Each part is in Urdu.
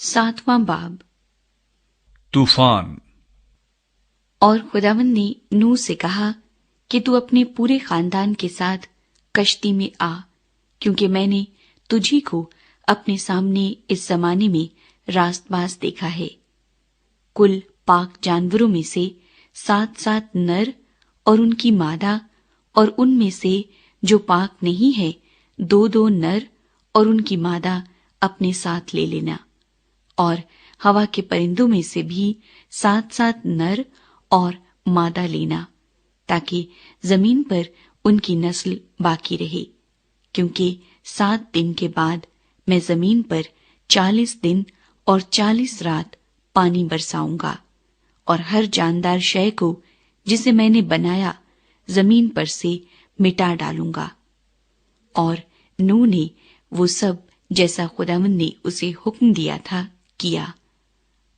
7واں باب۔ طوفان۔ اور خداوند نے نوح سے کہا کہ تو اپنے پورے خاندان کے ساتھ کشتی میں آ، کیونکہ میں نے تجھی کو اپنے سامنے اس زمانے میں راستباز دیکھا ہے۔ کل پاک جانوروں میں سے 7 نر اور ان کی مادہ، اور ان میں سے جو پاک نہیں ہے 2 نر اور ان کی مادہ اپنے ساتھ لے لینا، اور ہوا کے پرندوں میں سے بھی 7 نر اور مادہ لینا، تاکہ زمین پر ان کی نسل باقی رہے، کیونکہ 7 دن کے بعد میں زمین پر 40 دن اور 40 رات پانی برساؤں گا، اور ہر جاندار شے کو جسے میں نے بنایا زمین پر سے مٹا ڈالوں گا۔ اور نوح نے وہ سب جیسا خداوند نے اسے حکم دیا تھا کیا۔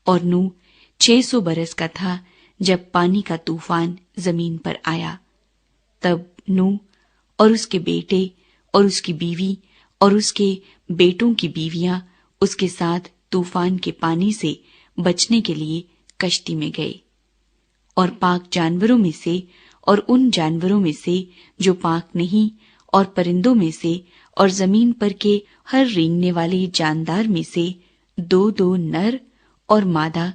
اور نوح 600 برس کا تھا جب پانی کا طوفان زمین پر آیا۔ تب نوح اور اس کے بیٹے اور اس کی بیوی اور اس کے بیٹوں کی بیویاں اس کے ساتھ طوفان کے پانی سے بچنے کے لیے کشتی میں گئے، اور پاک جانوروں میں سے اور ان جانوروں میں سے جو پاک نہیں، اور پرندوں میں سے اور زمین پر کے ہر رینگنے والے جاندار میں سے 2 نر اور مادہ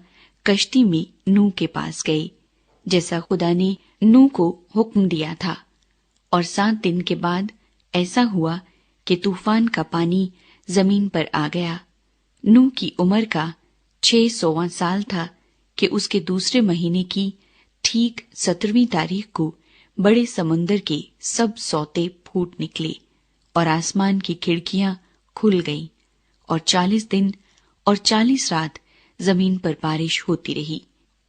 کشتی میں نوح کے پاس گئے، جیسا خدا نے نوح کو حکم دیا تھا۔ اور 7 دن کے بعد ایسا ہوا کہ طوفان کا پانی زمین پر آ گیا۔ نوح کی عمر کا 600واں سال تھا کہ اس کے دوسرے مہینے کی ٹھیک 17ویں تاریخ کو بڑے سمندر کے سب سوتے پھوٹ نکلے، اور آسمان کی کھڑکیاں کھل گئیں، اور 40 دن اور 40 رات زمین پر بارش ہوتی رہی۔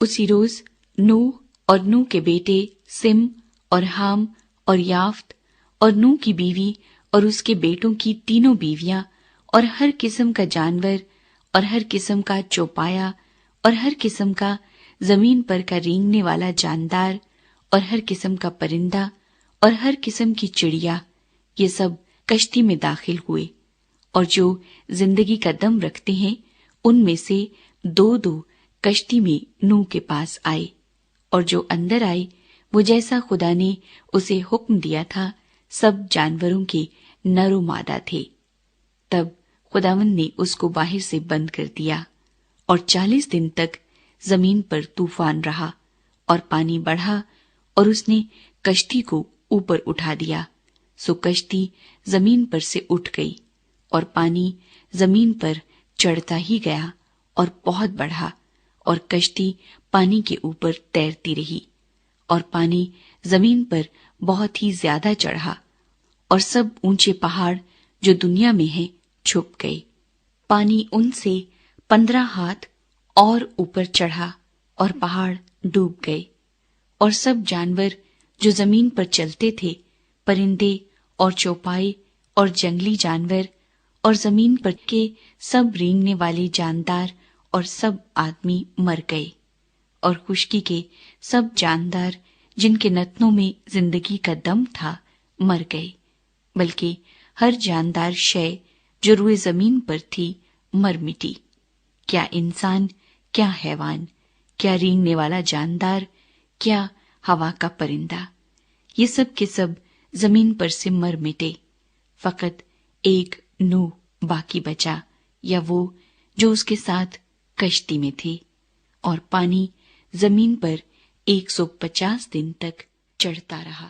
اسی روز نوح اور نوح کے بیٹے سم اور حام اور یافت اور نوح کی بیوی اور اس کے بیٹوں کی 3 بیویاں اور ہر قسم کا جانور اور ہر قسم کا چوپایا اور ہر قسم کا زمین پر کا رینگنے والا جاندار اور ہر قسم کا پرندہ اور ہر قسم کی چڑیا، یہ سب کشتی میں داخل ہوئے، اور جو زندگی کا دم رکھتے ہیں ان میں سے 2 کشتی میں نوح کے پاس آئے، اور جو اندر آئے وہ جیسا خدا نے اسے حکم دیا تھا سب جانوروں کے نر و مادہ تھے۔ تب خداوند نے اس کو باہر سے بند کر دیا، اور 40 دن تک زمین پر طوفان رہا، اور پانی بڑھا، اور اس نے کشتی کو اوپر اٹھا دیا، سو کشتی زمین پر سے اٹھ گئی، اور پانی زمین پر چڑھتا ہی گیا اور بہت بڑھا، اور کشتی پانی کے اوپر تیرتی رہی، اور پانی زمین پر بہت ہی زیادہ چڑھا، اور سب اونچے پہاڑ جو دنیا میں ہیں چھپ گئے۔ پانی ان سے 15 ہاتھ اور اوپر چڑھا، اور پہاڑ ڈوب گئے، اور سب جانور جو زمین پر چلتے تھے، پرندے اور چوپائے اور جنگلی جانور اور زمین پر کے سب رینگنے والے جاندار اور سب آدمی مر گئے، اور خشکی کے سب جاندار جن کے نتنوں میں زندگی کا دم تھا مر گئے، بلکہ ہر جاندار شے جو روئے زمین پر تھی مر مٹی، کیا انسان، کیا حیوان، کیا رینگنے والا جاندار، کیا ہوا کا پرندہ، یہ سب کے سب زمین پر سے مر مٹے، فقط ایک نوح باقی بچا، یا وہ جو اس کے ساتھ کشتی میں تھے، اور پانی زمین پر 150 دن تک چڑھتا رہا۔